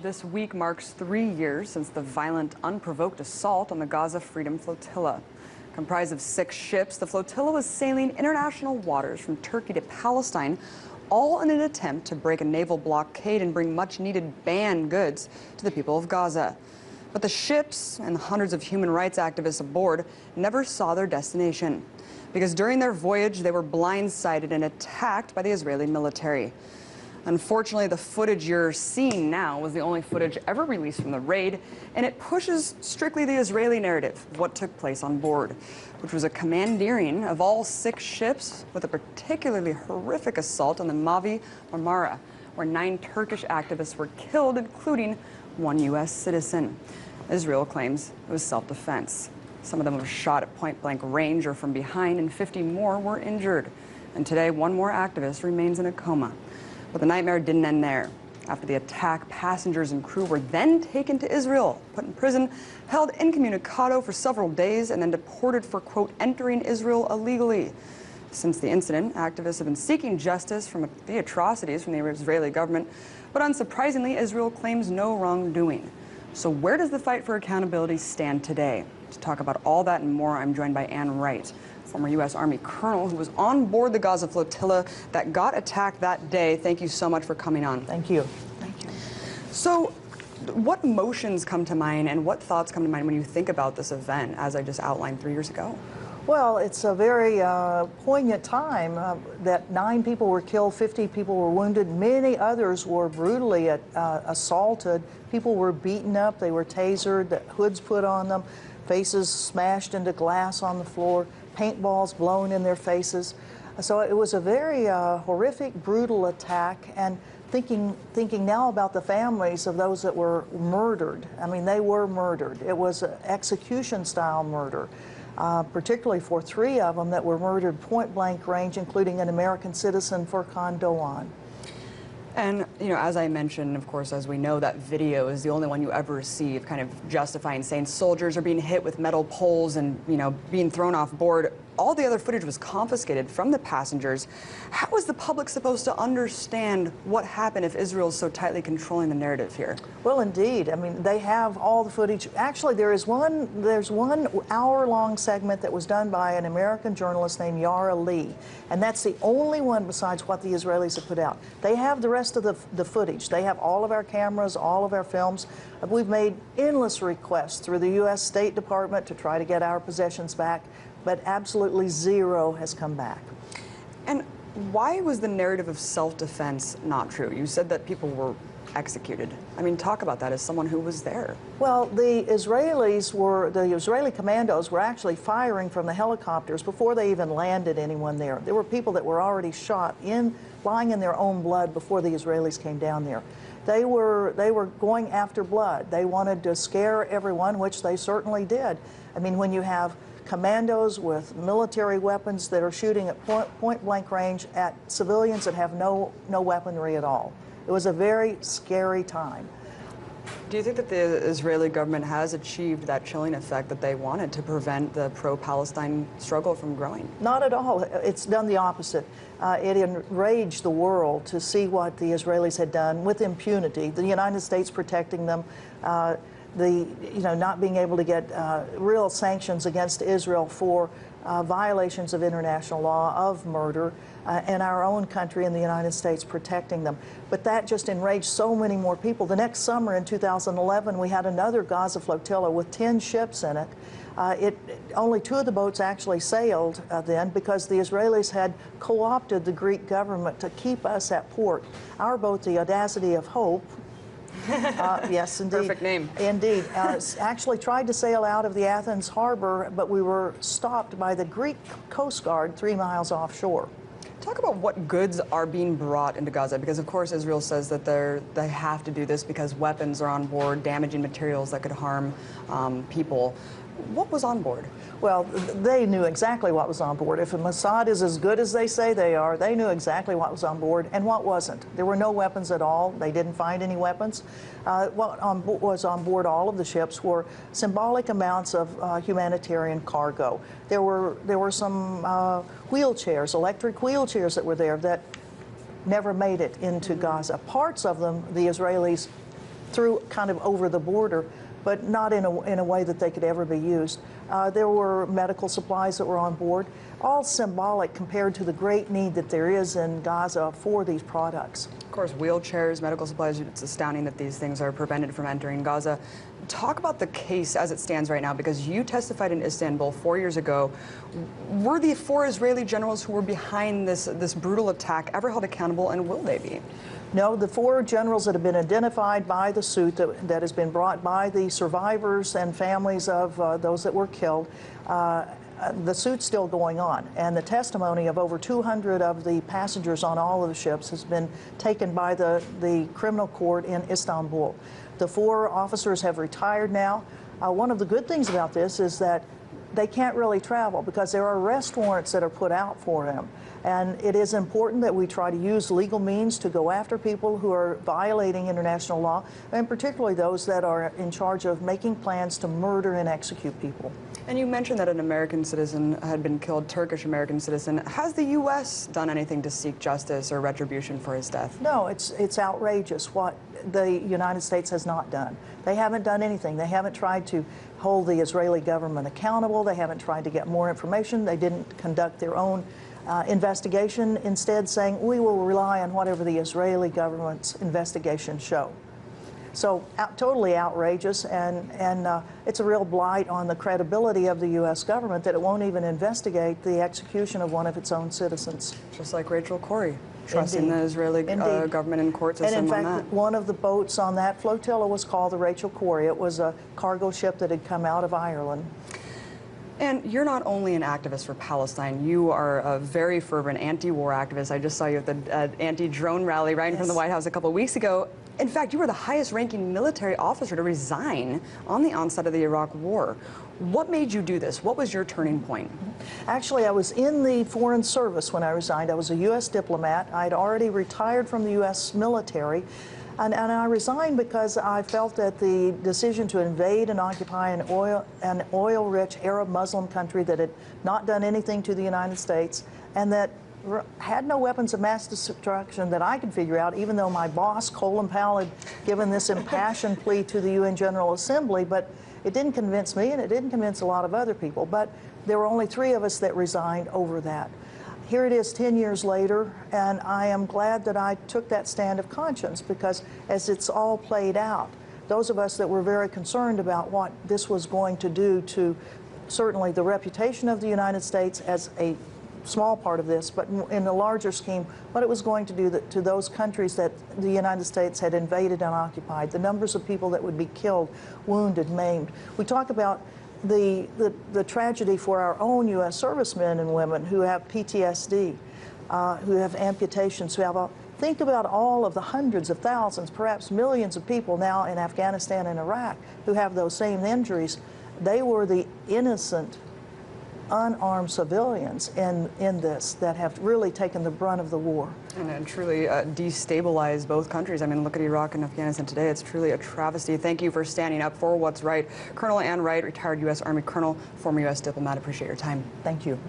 This week marks 3 years since the violent, unprovoked assault on the Gaza Flotilla. Comprised of 6 ships, the flotilla was sailing international waters from Turkey to Palestine, all in an attempt to break a naval blockade and bring much-needed banned goods to the people of Gaza. But the ships and the hundreds of human rights activists aboard never saw their destination, because during their voyage they were blindsided and attacked by the Israeli military. Unfortunately, the footage you're seeing now was the only footage ever released from the raid, and it pushes strictly the Israeli narrative of what took place on board, which was a commandeering of all 6 ships with a particularly horrific assault on the Mavi Marmara, where 9 Turkish activists were killed, including 1 U.S. citizen. Israel claims it was self-defense. Some of them were shot at point-blank range or from behind, and 50 more were injured. And today, 1 more activist remains in a coma. But the nightmare didn't end there. After the attack, passengers and crew were then taken to Israel, put in prison, held incommunicado for several days, and then deported for, quote, entering Israel illegally. Since the incident, activists have been seeking justice from the atrocities from the Israeli government, but unsurprisingly, Israel claims no wrongdoing. So where does the fight for accountability stand today? To talk about all that and more, I'm joined by Wright, former U.S. Army colonel who was on board the Gaza Flotilla that got attacked that day. Thank you so much for coming on. Thank you. Thank you. So what emotions come to mind and what thoughts come to mind when you think about this event, as I just outlined 3 years ago? Well, it's a very poignant time that 9 people were killed, 50 people were wounded, many others were brutally assaulted. People were beaten up, they were tasered, the hoods put on them, faces smashed into glass on the floor, paintballs blown in their faces. So it was a very horrific, brutal attack. And thinking now about the families of those that were murdered. I mean, they were murdered. It was an execution-style murder, particularly for 3 of them that were murdered point-blank range, including an American citizen, Furqan Doan. And, you know, as I mentioned, of course, as we know, that video is the only one you ever see of kind of justifying saying soldiers are being hit with metal poles and, you know, being thrown off board. All the other footage was confiscated from the passengers. How is the public supposed to understand what happened if Israel is so tightly controlling the narrative here? Well, indeed. I mean, they have all the footage. Actually, there's one hour-long segment that was done by an American journalist named Yara Lee, and that's the only one besides what the Israelis have put out. They have the rest of the footage. They have all of our cameras, all of our films. We've made endless requests through the U.S. State Department to try to get our possessions back, but absolutely zero has come back. And why was the narrative of self-defense not true? You said that people were executed. I mean, talk about that as someone who was there. Well, the Israeli commandos were actually firing from the helicopters before they even landed anyone there. There were people that were already shot, lying in their own blood before the Israelis came down there. They were going after blood. They wanted to scare everyone, which they certainly did. I mean, when you have commandos with military weapons that are shooting at point-blank range at civilians that have no weaponry at all. It was a very scary time. Do you think that the Israeli government has achieved that chilling effect that they wanted to prevent the pro-Palestine struggle from growing? Not at all. It's done the opposite. It enraged the world to see what the Israelis had done with impunity, the United States protecting them, not being able to get real sanctions against Israel for violations of international law, of murder, and our own country in the United States protecting them. But that just enraged so many more people. The next summer in 2011, we had another Gaza Flotilla with 10 ships in it. Only 2 of the boats actually sailed then because the Israelis had co-opted the Greek government to keep us at port. Our boat, the Audacity of Hope, yes, indeed. Perfect name. Indeed. Actually tried to sail out of the Athens harbor, but we were stopped by the Greek Coast Guard 3 miles offshore. Talk about what goods are being brought into Gaza, because of course Israel says that they have to do this because weapons are on board, damaging materials that could harm people. What was on board? Well, they knew exactly what was on board. If Mossad is as good as they say they are, they knew exactly what was on board and what wasn't. There were no weapons at all. They didn't find any weapons. What was on board all of the ships were symbolic amounts of humanitarian cargo. There were some wheelchairs, electric wheelchairs that were there that never made it into Gaza. Parts of them the Israelis through kind of over the border, but not in a way that they could ever be used. There were medical supplies that were on board, all symbolic compared to the great need that there is in Gaza for these products. Of course, wheelchairs, medical supplies, it's astounding that these things are prevented from entering Gaza. Talk about the case as it stands right now, because you testified in Istanbul 4 years ago. Were the 4 Israeli generals who were behind this brutal attack ever held accountable, and will they be? No, the 4 generals that have been identified by the suit that has been brought by the survivors and families of those that were killed, the suit's still going on, and the testimony of over 200 of the passengers on all of the ships has been taken by the criminal court in Istanbul. The 4 officers have retired now. One of the good things about this is that they can't really travel because there are arrest warrants that are put out for them. And it is important that we try to use legal means to go after people who are violating international law, and particularly those that are in charge of making plans to murder and execute people. And you mentioned that an American citizen had been killed, Turkish-American citizen. Has the U.S. done anything to seek justice or retribution for his death? No, it's outrageous what the United States has not done. They haven't done anything. They haven't tried to hold the Israeli government accountable. They haven't tried to get more information. They didn't conduct their own investigation, instead saying, we will rely on whatever the Israeli government's investigation show. So totally outrageous, and it's a real blight on the credibility of the U.S. government that it won't even investigate the execution of one of its own citizens. Just like Rachel Corrie, trusting the Israeli government and court system on that. And in fact, one of the boats on that flotilla was called the Rachel Corrie. It was a cargo ship that had come out of Ireland. And you're not only an activist for Palestine, you are a very fervent anti-war activist. I just saw you at the anti-drone rally right in front of the White House a couple of weeks ago. In fact, you were the highest-ranking military officer to resign on the onset of the Iraq War. What made you do this? What was your turning point? Actually, I was in the Foreign Service when I resigned. I was a U.S. diplomat. I'd already retired from the U.S. military. And I resigned because I felt that the decision to invade and occupy an oil-rich Arab Muslim country that had not done anything to the United States and that had no weapons of mass destruction that I could figure out, even though my boss, Colin Powell, had given this impassioned plea to the UN General Assembly, but it didn't convince me and it didn't convince a lot of other people. But there were only 3 of us that resigned over that. Here it is 10 years later, and I am glad that I took that stand of conscience, because as it's all played out, those of us that were very concerned about what this was going to do to certainly the reputation of the United States as a small part of this, but in the larger scheme, what it was going to do to those countries that the United States had invaded and occupied, the numbers of people that would be killed, wounded, maimed. We talk about the tragedy for our own U.S. servicemen and women who have PTSD, who have amputations, who have think about all of the hundreds of thousands, perhaps millions of people now in Afghanistan and Iraq who have those same injuries. They were the innocent, unarmed civilians in this that have really taken the brunt of the war. And truly destabilized both countries. I mean, look at Iraq and Afghanistan today. It's truly a travesty. Thank you for standing up for what's right. Colonel Ann Wright, retired U.S. Army colonel, former U.S. diplomat. Appreciate your time. Thank you.